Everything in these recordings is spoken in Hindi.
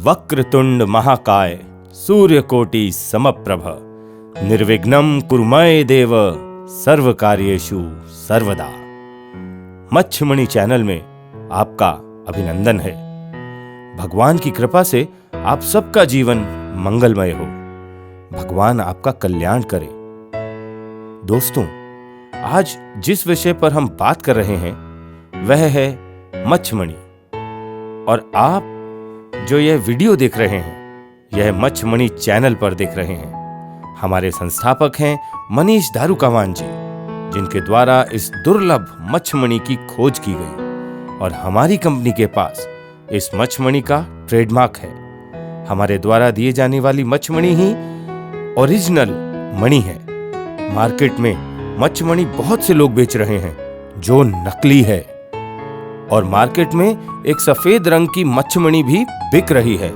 वक्रतुंड महाकाय सूर्यकोटि समप्रभ निर्विघ्नं कुरुमय देव सर्वकार्येषु सर्वदा। मच्छमणि चैनल में आपका अभिनंदन है। भगवान की कृपा से आप सबका जीवन मंगलमय हो। भगवान आपका कल्याण करे। दोस्तों, आज जिस विषय पर हम बात कर रहे हैं वह है मच्छमणि। और आप जो यह वीडियो देख रहे हैं यह मच्छमणि चैनल पर देख रहे हैं। हमारे संस्थापक हैं मनीष दारुकावान जी, जिनके द्वारा इस दुर्लभ मच्छमणि की खोज की गई और हमारी कंपनी के पास इस मच्छमणि का ट्रेडमार्क है। हमारे द्वारा दिए जाने वाली मच्छमणि ही ओरिजिनल मणि है। मार्केट में मच्छमणि बहुत से लोग बेच रहे हैं जो नकली है, और मार्केट में एक सफेद रंग की मच्छमणि भी बिक रही है।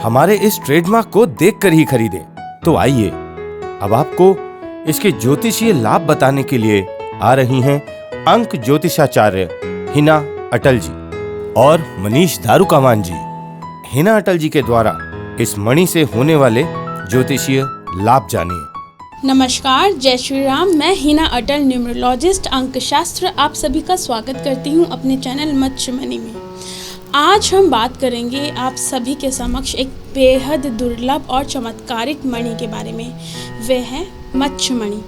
हमारे इस ट्रेडमार्क को देखकर ही खरीदें। तो आइए अब आपको इसके ज्योतिषीय लाभ बताने के लिए आ रही हैं अंक ज्योतिषाचार्य हिना अटल जी और मनीष दारुकावान जी। हिना अटल जी के द्वारा इस मणि से होने वाले ज्योतिषीय लाभ जानिए। नमस्कार, जय श्री राम। मैं हिना अटल, न्यूमरोलॉजिस्ट, अंकशास्त्र, आप सभी का स्वागत करती हूं अपने चैनल मच्छमणि में। आज हम बात करेंगे आप सभी के समक्ष एक बेहद दुर्लभ और चमत्कारिक मणि के बारे में। वह है मच्छमणि।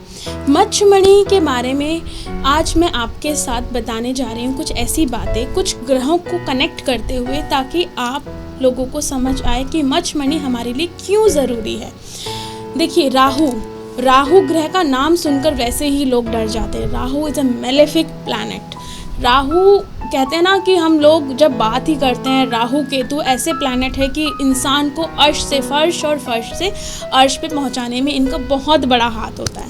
मच्छमणि के बारे में आज मैं आपके साथ बताने जा रही हूँ कुछ ऐसी बातें, कुछ ग्रहों को कनेक्ट करते हुए, ताकि आप लोगों को समझ आए कि मच्छमणि हमारे लिए क्यों ज़रूरी है। देखिए, राहु ग्रह का नाम सुनकर वैसे ही लोग डर जाते हैं। Rahu is a malefic planet. Rahu कहते हैं ना कि हम लोग जब बात ही करते हैं, राहु केतु ऐसे प्लैनेट है कि इंसान को अर्श से फर्श और फर्श से अर्श पे पहुंचाने में इनका बहुत बड़ा हाथ होता है।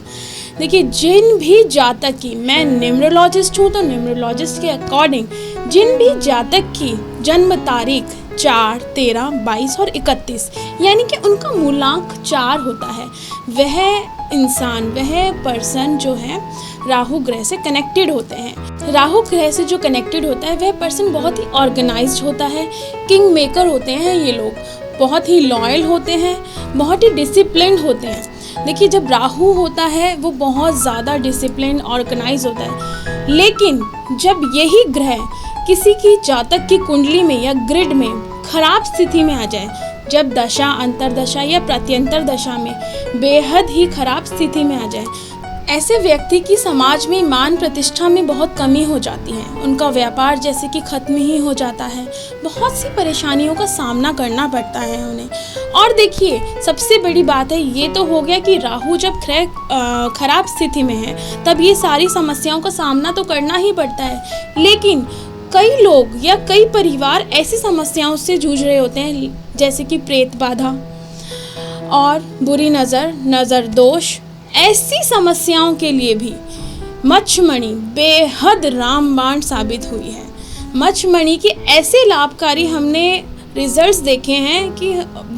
देखिए, जिन भी जातक की, मैं न्यूमरोलॉजिस्ट हूँ तो न्यूमरोलॉजिस्ट के अकॉर्डिंग जिन भी जातक की जन्म तारीख 4, 13, 22 और 31 यानी कि उनका मूलांक 4 होता है, वह इंसान, वह पर्सन जो है राहु ग्रह से कनेक्टेड होते हैं। राहु ग्रह से जो कनेक्टेड होता है वह पर्सन बहुत ही ऑर्गेनाइज्ड होता है, किंग मेकर होते हैं ये लोग, बहुत ही लॉयल होते हैं, बहुत ही डिसिप्लिन्ड होते हैं। देखिए, जब राहु होता है वो बहुत ज़्यादा डिसिप्लिन, ऑर्गेनाइज होता है। लेकिन जब यही ग्रह किसी की जातक की कुंडली में या ग्रिड में खराब स्थिति में आ जाए, जब दशा, अंतरदशा या प्रत्यंतर दशा में बेहद ही खराब स्थिति में आ जाए, ऐसे व्यक्ति की समाज में मान प्रतिष्ठा में बहुत कमी हो जाती है। उनका व्यापार जैसे कि खत्म ही हो जाता है। बहुत सी परेशानियों का सामना करना पड़ता है उन्हें। और देखिए, सबसे बड़ी बात है, ये तो हो गया कि राहु जब खराब स्थिति में है तब ये सारी समस्याओं का सामना तो करना ही पड़ता है। लेकिन कई लोग या कई परिवार ऐसी समस्याओं से जूझ रहे होते हैं जैसे कि प्रेत बाधा और बुरी नज़र दोष। ऐसी समस्याओं के लिए भी मच्छमणि बेहद रामबाण साबित हुई है। मच्छमणि के ऐसे लाभकारी हमने रिजल्ट्स देखे हैं कि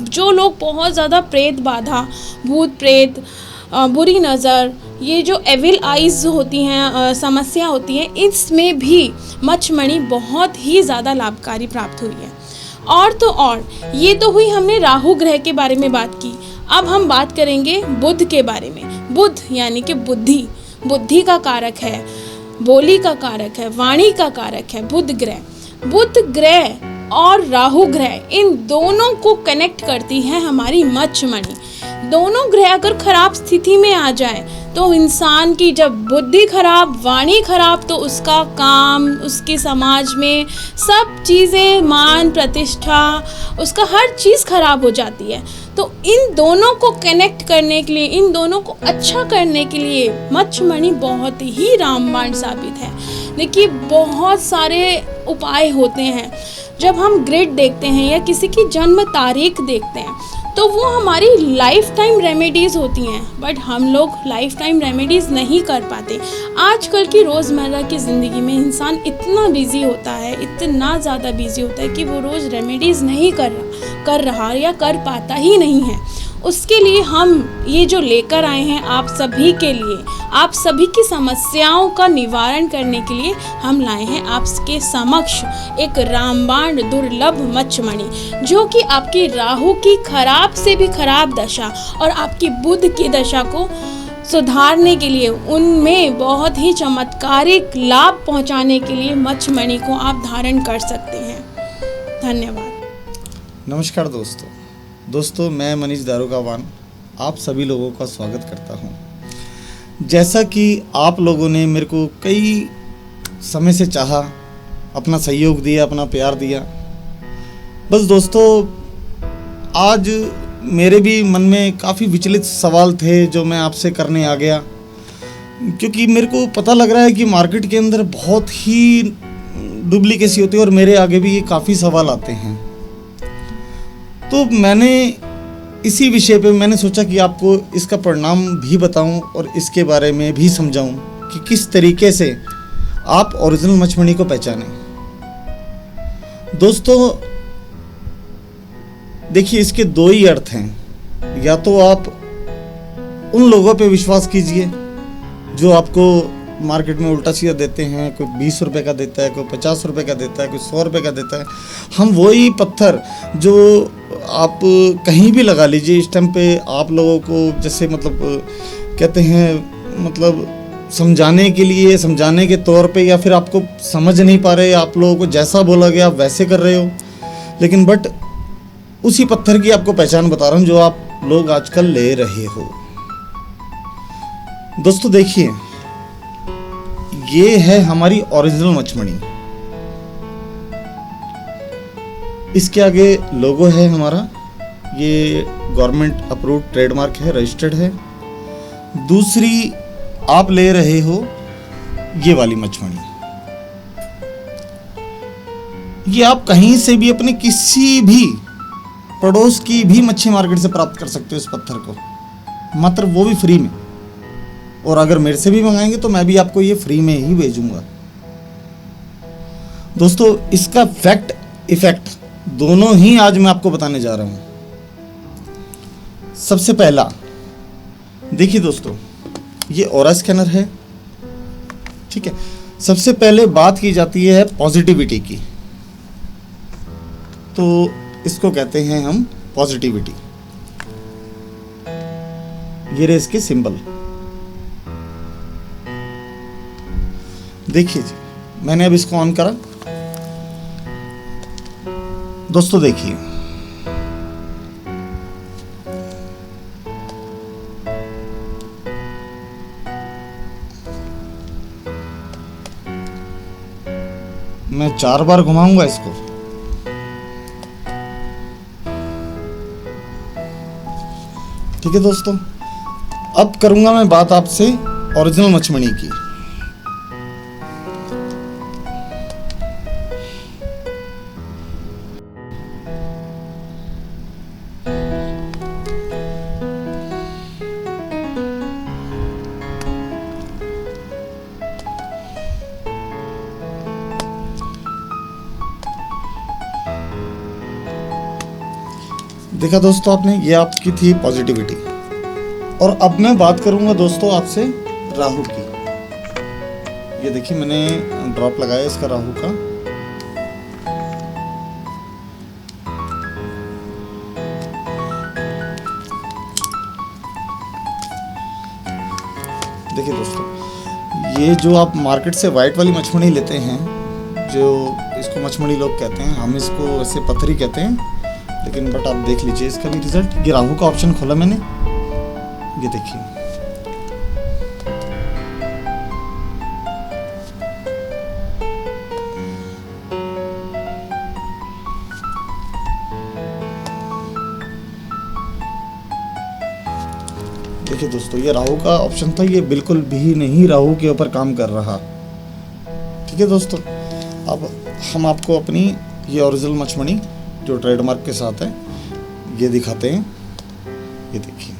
जो लोग बहुत ज़्यादा प्रेत बाधा, भूत प्रेत, बुरी नज़र, ये जो एविल आइज़ होती हैं, समस्या होती है, इसमें भी मच्छमणि बहुत ही ज़्यादा लाभकारी प्राप्त हुई है। और तो और, ये तो हुई हमने राहु ग्रह के बारे में बात की। अब हम बात करेंगे बुध के बारे में। बुध यानी कि बुद्धि का कारक है, बोली का कारक है, वाणी का कारक है बुध ग्रह और राहु ग्रह, इन दोनों को कनेक्ट करती है हमारी मच्छमणि। दोनों ग्रह अगर खराब स्थिति में आ जाए तो इंसान की जब बुद्धि खराब, वाणी खराब, तो उसका काम, उसकी समाज में सब चीज़ें, मान प्रतिष्ठा, उसका हर चीज़ खराब हो जाती है। तो इन दोनों को कनेक्ट करने के लिए, इन दोनों को अच्छा करने के लिए मच्छमणि बहुत ही रामबाण साबित है। देखिए, बहुत सारे उपाय होते हैं। जब हम ग्रिड देखते हैं या किसी की जन्म तारीख देखते हैं तो वो हमारी लाइफ टाइम रेमेडीज़ होती हैं, बट हम लोग लाइफ टाइम रेमेडीज़ नहीं कर पाते। आजकल की रोज़मर्रा की ज़िंदगी में इंसान इतना बिज़ी होता है, इतना ज़्यादा बिज़ी होता है कि वो रोज़ रेमेडीज़ नहीं कर रहा या कर पाता ही नहीं है। उसके लिए हम ये जो लेकर आए हैं आप सभी के लिए, आप सभी की समस्याओं का निवारण करने के लिए हम लाए हैं आपके समक्ष एक रामबाण दुर्लभ मच्छमणि, जो कि आपकी राहु की खराब से भी खराब दशा और आपकी बुध की दशा को सुधारने के लिए, उनमें बहुत ही चमत्कारिक लाभ पहुंचाने के लिए मच्छमणि को आप धारण कर सकते हैं। धन्यवाद। नमस्कार दोस्तों, मैं मनीष दारोगावान आप सभी लोगों का स्वागत करता हूं। जैसा कि आप लोगों ने मेरे को कई समय से चाहा, अपना सहयोग दिया, अपना प्यार दिया, बस दोस्तों आज मेरे भी मन में काफ़ी विचलित सवाल थे जो मैं आपसे करने आ गया, क्योंकि मेरे को पता लग रहा है कि मार्केट के अंदर बहुत ही डुप्लीकेसी होती है और मेरे आगे भी ये काफ़ी सवाल आते हैं। तो मैंने इसी विषय पे मैंने सोचा कि आपको इसका परिणाम भी बताऊं और इसके बारे में भी समझाऊं कि किस तरीके से आप ओरिजिनल मच्छमणि को पहचानें। दोस्तों देखिए, इसके दो ही अर्थ हैं। या तो आप उन लोगों पे विश्वास कीजिए जो आपको मार्केट में उल्टा सीधा देते हैं, कोई 20 रुपए का देता है, कोई 50 रुपए का देता है, कोई 100 रुपए का देता है। हम वही पत्थर जो आप कहीं भी लगा लीजिए, इस टाइम पे आप लोगों को जैसे कहते हैं समझाने के लिए, समझाने के तौर पे, या फिर आपको समझ नहीं पा रहे, आप लोगों को जैसा बोला गया आप वैसे कर रहे हो, लेकिन बट उसी पत्थर की आपको पहचान बता रहा हूँ जो आप लोग आजकल ले रहे हो। दोस्तों देखिए, ये है हमारी ओरिजिनल मच्छमणि। इसके आगे लोगो है हमारा, ये गवर्नमेंट अप्रूव्ड ट्रेडमार्क है, रजिस्टर्ड है। दूसरी आप ले रहे हो ये वाली मच्छमणि, ये आप कहीं से भी अपने किसी भी पड़ोस की भी मच्छी मार्केट से प्राप्त कर सकते हो इस पत्थर को, मात्र वो भी फ्री में। और अगर मेरे से भी मंगाएंगे तो मैं भी आपको ये फ्री में ही भेजूंगा। दोस्तों इसका इफेक्ट दोनों ही आज मैं आपको बताने जा रहा हूं। सबसे पहला देखिए दोस्तों, ये ऑरा स्कैनर है, ठीक है। सबसे पहले बात की जाती है पॉजिटिविटी की, तो इसको कहते हैं हम पॉजिटिविटी। ये रहे इसके सिंबल। देखिए जी, मैंने अब इसको ऑन करा। दोस्तों देखिए, मैं 4 बार घुमाऊंगा इसको। ठीक है दोस्तों, अब करूंगा मैं बात आपसे ओरिजिनल मच्छमणि की। देखा दोस्तों आपने, ये आपकी थी पॉजिटिविटी। और अब मैं बात करूंगा दोस्तों आपसे राहु की। ये देखिए, मैंने ड्रॉप लगाया इसका राहु का। देखिए दोस्तों, ये जो आप मार्केट से वाइट वाली मच्छमणि लेते हैं, जो इसको मच्छमणि लोग कहते हैं, हम इसको वैसे पत्थरी कहते हैं, लेकिन बट आप देख लीजिए इसका भी रिजल्ट। ये राहु का ऑप्शन खोला मैंने, ये देखिए। देखिए दोस्तों, ये राहु का ऑप्शन था, ये बिल्कुल भी नहीं राहु के ऊपर काम कर रहा। ठीक है दोस्तों, अब हम आपको अपनी ये ओरिजिनल मच्छमणि जो ट्रेडमार्क के साथ है ये दिखाते हैं। ये देखिए,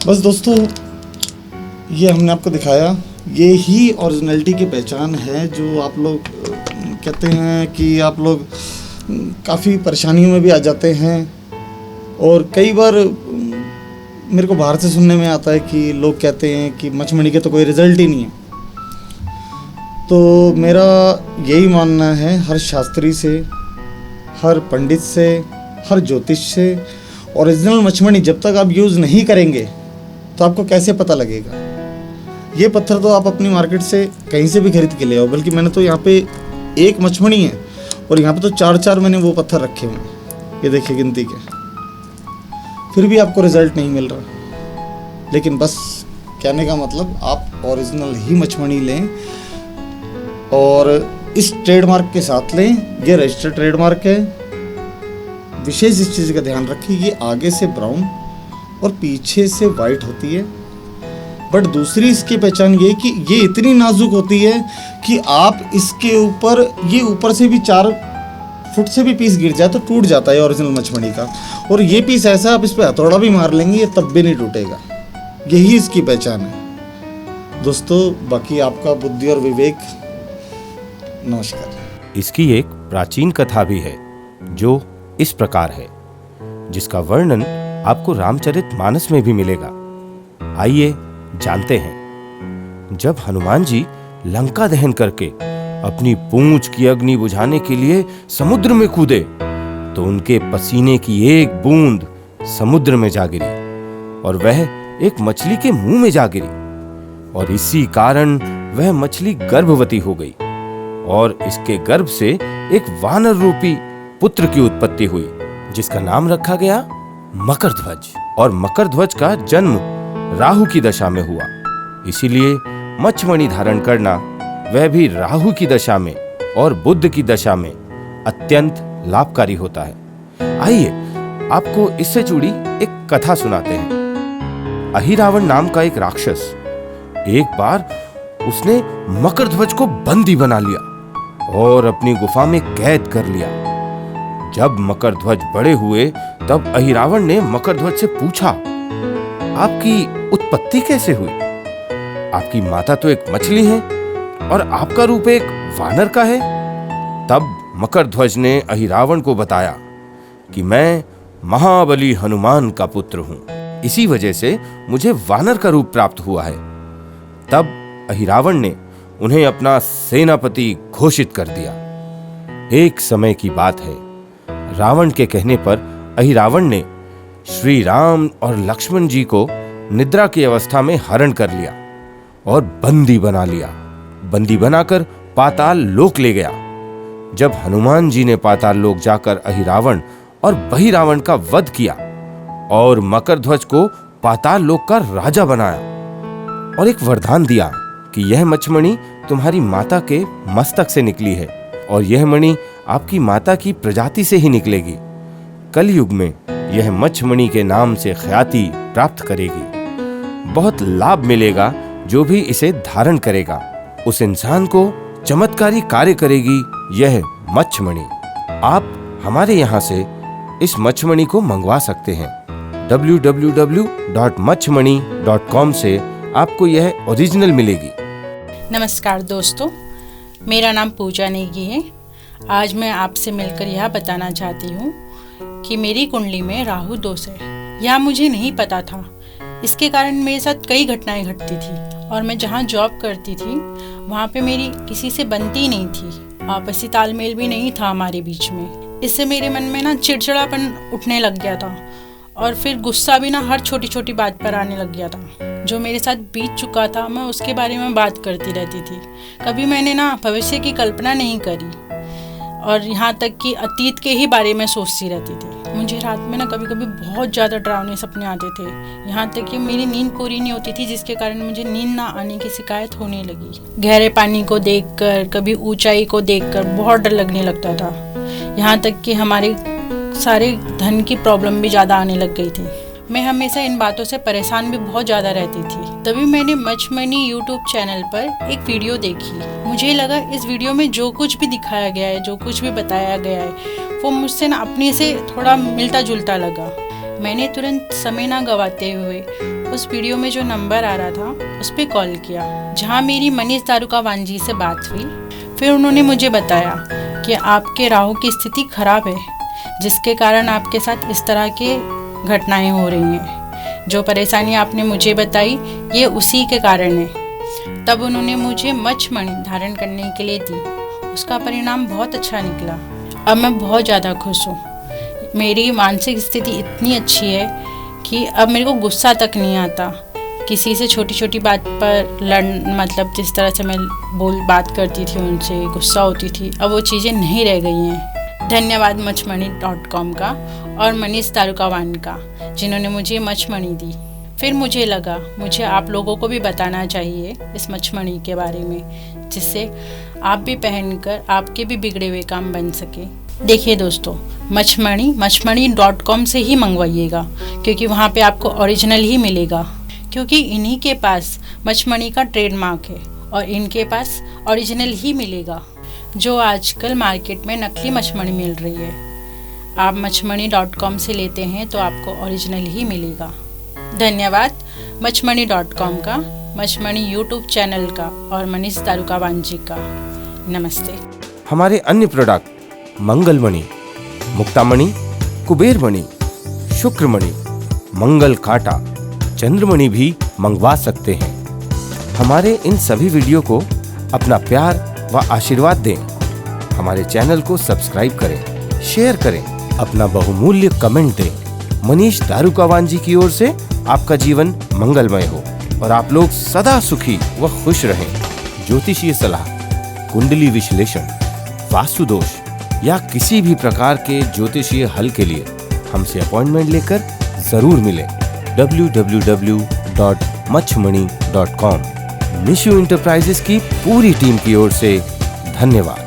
बस दोस्तों, ये हमने आपको दिखाया, ये ही ओरिजिनलिटी की पहचान है। जो आप लोग कहते हैं कि आप लोग काफ़ी परेशानियों में भी आ जाते हैं, और कई बार मेरे को बाहर से सुनने में आता है कि लोग कहते हैं कि मछमणी के तो कोई रिजल्ट ही नहीं है। तो मेरा यही मानना है, हर शास्त्री से, हर पंडित से, हर ज्योतिष से, ओरिजिनल मछमणी जब तक आप यूज़ नहीं करेंगे तो आपको कैसे पता लगेगा। ये पत्थर तो आप अपनी मार्केट से कहीं से भी खरीद के ले आओ, बल्कि मैंने तो यहाँ पे एक मछमणी है और यहाँ पे तो 4-4 मैंने वो पत्थर रखे हुए हैं, ये देखिए गिनती के, फिर भी आपको रिजल्ट नहीं मिल रहा। लेकिन बस कहने का मतलब, आप ओरिजिनल ही मछमणी लें और इस ट्रेडमार्क के साथ लें। ये रजिस्टर्ड ट्रेडमार्क है। विशेष इस चीज़ का ध्यान रखिए, ये आगे से ब्राउन और पीछे से वाइट होती है। बट दूसरी इसकी पहचान ये कि ये इतनी नाजुक होती है कि आप इसके ऊपर, ये ऊपर से भी 4 फुट से भी पीस गिर जाए तो टूट जाता है ओरिजिनल मछमणी का। और ये पीस ऐसा, आप इस पर हथौड़ा भी मार लेंगे ये तब भी नहीं टूटेगा। यही इसकी पहचान है दोस्तों। बाकी आपका बुद्धि और विवेक। नमस्कार। इसकी एक प्राचीन कथा भी है जो इस प्रकार है, जिसका वर्णन आपको रामचरितमानस में भी मिलेगा। आइए जानते हैं। जब हनुमान जी लंका दहन करके अपनी पूंछ की अग्नि बुझाने के लिए समुद्र में कूदे तो उनके पसीने की एक बूंद समुद्र में जा गिरी और वह एक मछली के मुंह में जा गिरी, और इसी कारण वह मछली गर्भवती हो गई और इसके गर्भ से एक वानर रूपी पुत्र की उत्पत्ति हुई, जिसका नाम रखा गया मकरध्वज। और मकरध्वज का जन्म राहु की दशा में हुआ, इसीलिए मछमणि धारण करना, वह भी राहु की दशा में और बुध की दशा में, अत्यंत लाभकारी होता है। आइए आपको इससे जुड़ी एक कथा सुनाते हैं। अहिरावण नाम का एक राक्षस, एक बार उसने मकरध्वज को बंदी बना लिया और अपनी गुफा में कैद कर लिया। जब मकरध्वज बड़े हुए तब अहिरावण ने मकरध्वज से पूछा, आपकी उत्पत्ति कैसे हुई? आपकी माता तो एक मछली है और आपका रूप एक वानर का है। तब मकरध्वज ने अहिरावण को बताया कि मैं महाबली हनुमान का पुत्र हूं, इसी वजह से मुझे वानर का रूप प्राप्त हुआ है। तब अहिरावण ने उन्हें अपना सेनापति घोषित कर दिया। एक समय की बात है, रावण के कहने पर अहिरावण ने श्री राम और लक्ष्मण जी को निद्रा की अवस्था में हरण कर लिया और बंदी बना लिया। बंदी बनाकर पाताल लोक ले गया। जब हनुमान जी ने पाताल लोक जाकर अहिरावण और बहिरावण का वध किया और मकरध्वज को पाताल लोक का राजा बनाया और एक वरदान दिया कि यह मछमणि तुम्हारी माता के मस्तक से निकली है और यह मणि आपकी माता की प्रजाति से ही निकलेगी। कलयुग में यह मछमणि के नाम से ख्याति प्राप्त करेगी। बहुत लाभ मिलेगा जो भी इसे धारण करेगा, उस इंसान को चमत्कारी कार्य करेगी यह मछमणि। आप हमारे यहाँ से इस मछमणि को मंगवा सकते हैं। www.machmani.com से आपको यह ओरिजिनल मिलेगी। नमस्कार दोस्तों, मेरा नाम पूजा नेगी है। आज मैं आपसे मिलकर यह बताना चाहती हूँ कि मेरी कुंडली में राहु दोष है। यह मुझे नहीं पता था। इसके कारण मेरे साथ कई घटनाएं घटती थी और मैं जहाँ जॉब करती थी वहाँ पे मेरी किसी से बनती नहीं थी, आपसी तालमेल भी नहीं था हमारे बीच में। इससे मेरे मन में ना चिड़चिड़ापन उठने लग गया था और फिर गुस्सा भी ना हर छोटी छोटी बात पर आने लग गया था। जो मेरे साथ बीत चुका था मैं उसके बारे में बात करती रहती थी। कभी मैंने ना भविष्य की कल्पना नहीं करी और यहाँ तक कि अतीत के ही बारे में सोचती रहती थी। मुझे रात में ना कभी कभी बहुत ज़्यादा डरावने सपने आते थे। यहाँ तक कि मेरी नींद पूरी नहीं होती थी, जिसके कारण मुझे नींद ना आने की शिकायत होने लगी। गहरे पानी को देखकर, कभी ऊंचाई को देखकर बहुत डर लगने लगता था। यहाँ तक कि हमारे सारे धन की प्रॉब्लम भी ज़्यादा आने लग गई थी। मैं हमेशा इन बातों से परेशान भी बहुत ज़्यादा रहती थी। तभी मैंने मछमणि यूट्यूब चैनल पर एक वीडियो देखी। मुझे लगा इस वीडियो में जो कुछ भी दिखाया गया है, जो कुछ भी बताया गया है, वो मुझसे ना अपने से थोड़ा मिलता जुलता लगा। मैंने तुरंत समय ना गवाते हुए उस वीडियो में जो नंबर आ रहा था उस पर कॉल किया, जहाँ मेरी मनीष दारुकावान जी से बात हुई। फिर उन्होंने मुझे बताया कि आपके राहु की स्थिति खराब है, जिसके कारण आपके साथ इस तरह के घटनाएं हो रही हैं। जो परेशानी आपने मुझे बताई ये उसी के कारण है। तब उन्होंने मुझे मच्छमणि धारण करने के लिए दी। उसका परिणाम बहुत अच्छा निकला। अब मैं बहुत ज़्यादा खुश हूँ। मेरी मानसिक स्थिति इतनी अच्छी है कि अब मेरे को गुस्सा तक नहीं आता। किसी से छोटी छोटी बात पर मतलब जिस तरह से मैं बात करती थी उनसे गुस्सा होती थी, अब वो चीज़ें नहीं रह गई हैं। धन्यवाद मच्छमणि.com का और मनीष दारुकावान का, जिन्होंने मुझे मच्छमणि दी। फिर मुझे लगा मुझे आप लोगों को भी बताना चाहिए इस मच्छमणि के बारे में, जिससे आप भी पहनकर आपके भी बिगड़े हुए काम बन सके। देखिए दोस्तों, मच्छमणि.com से ही मंगवाइएगा, क्योंकि वहाँ पे आपको ओरिजिनल ही मिलेगा, क्योंकि इन्हीं के पास मच्छमणि का ट्रेडमार्क है और इनके पास ओरिजिनल ही मिलेगा। जो आजकल मार्केट में नकली मच्छमणि मिल रही है, आप मच्छमणि.com से लेते हैं तो आपको ओरिजिनल ही मिलेगा। धन्यवाद मच्छमणि.com का, मच्छमणि यूट्यूब चैनल का और मनीष दारुकावान जी का। नमस्ते। हमारे अन्य प्रोडक्ट मंगलमणि, मुक्तामणि, कुबेरमणि, शुक्रमणि, मंगल कांटा, चंद्रमणि भी मंगवा सकते हैं। हमारे इन सभी वीडियो को अपना प्यार व आशीर्वाद दें। हमारे चैनल को सब्सक्राइब करें, शेयर करें, अपना बहुमूल्य कमेंट दें। मनीष दारुकावान जी की ओर से आपका जीवन मंगलमय हो और आप लोग सदा सुखी व खुश रहें। ज्योतिषीय सलाह, कुंडली विश्लेषण, वास्तु दोष या किसी भी प्रकार के ज्योतिषीय हल के लिए हमसे अपॉइंटमेंट लेकर जरूर मिलें। www.machmani.com। निशु इंटरप्राइजेस की पूरी टीम की ओर से धन्यवाद।